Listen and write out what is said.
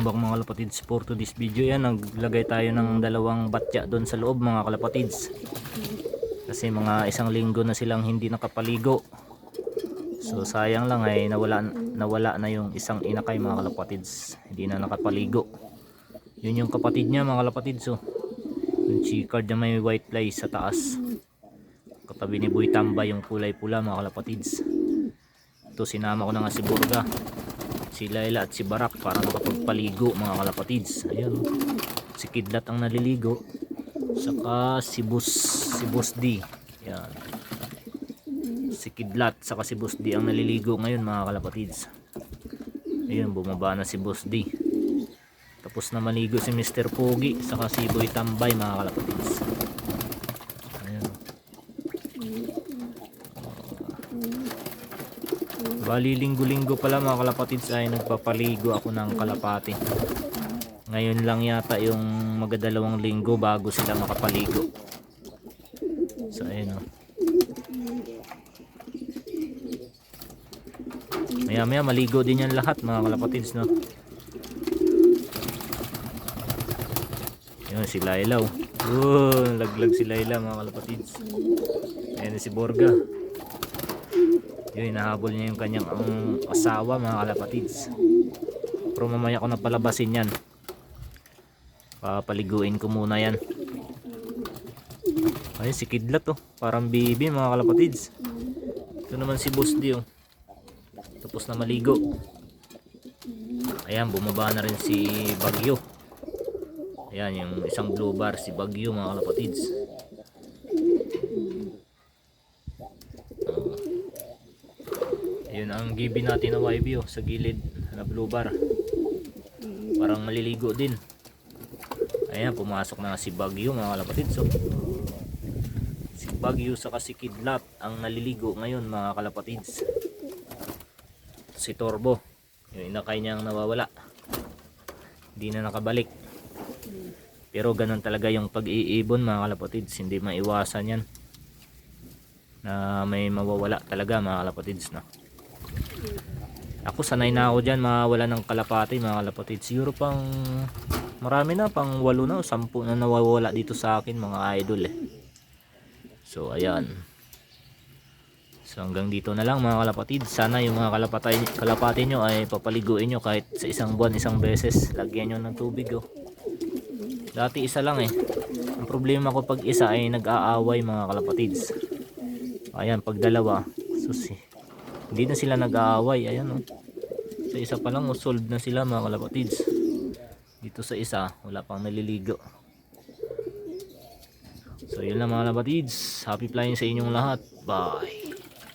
Welcome back mga kalapatids for to this video. Yan, naglagay tayo ng dalawang batya doon sa loob mga kalapatids. Kasi mga isang linggo na silang hindi nakapaligo. So sayang lang ay nawala na yung isang inakay mga kalapatids. Hindi na nakapaligo. Yun yung kapatid niya mga kalapatids. So, yung chicard na may white fly sa taas. Katabi ni Boy Tambay yung kulay pula mga kalapatids. Ito sinama ko na nga si Burga, si Laila at si Barak para makapagpaligo mga kalapatids. Ayun, si Kidlat ang naliligo, saka si Boss D. Yan, si Kidlat saka si Boss D ang naliligo ngayon mga kalapatids. Ayun, bumaba na si Boss D. Tapos na maligo si Mr. Pogi saka si Boy Tambay mga kalapatids. Ayun, bali linggo-linggo pala mga kalapatids ay nagpapaligo ako ng kalapati. Ngayon lang yata yung magdadalawang linggo bago sila makapaligo. So ayun o. Maya maya maligo din yan lahat mga kalapatids, no. Yun si Laila o. Laglag si Laila mga kalapatids. Ayun si Borga. Yun, hinahabol niya yung kanyang asawa mga kalapatids. Pero mamaya ko na palabasin yan. Papaliguin ko muna yan. Ayun si Kidlat oh, parang baby mga kalapatids. Ito naman si Boss D oh, tapos na maligo. Ayan, bumaba na rin si Bagyo. Ayan yung isang blue bar, si Bagyo mga kalapatids. Ayun ang gibi natin na YB oh, sa gilid na blue bar. Parang maliligo din. Ayan, pumasok na si Bagyo mga kalapatids. So, si Bagyo saka si Kidlat ang naliligo ngayon mga kalapatids. Si Torbo, yung inakay niyang nawawala, hindi na nakabalik. Pero ganun talaga yung pag-iibon mga kalapatids, hindi maiwasan yan na may mawawala talaga mga kalapatids, no? Ako sanay na ako dyan mawala ng kalapati mga kalapatids. Siguro pang marami na, pang 8 na o 10 na nawawala dito sa akin mga idol eh. So ayan, so hanggang dito na lang mga kalapatids. Sana yung mga kalapati nyo ay papaliguin nyo kahit sa isang buwan isang beses. Lagyan nyo ng tubig oh. Dati isa lang eh. Ang problema ko pag isa ay nag-aaway mga kalapatids. Ayan, pag dalawa susi, hindi na sila nag-aaway. Ayan oh, sa isa pa lang solved na sila mga kalapatids. Dito sa isa wala pang naliligo. So yun lang mga kalapatids, happy flying sa inyong lahat. Bye.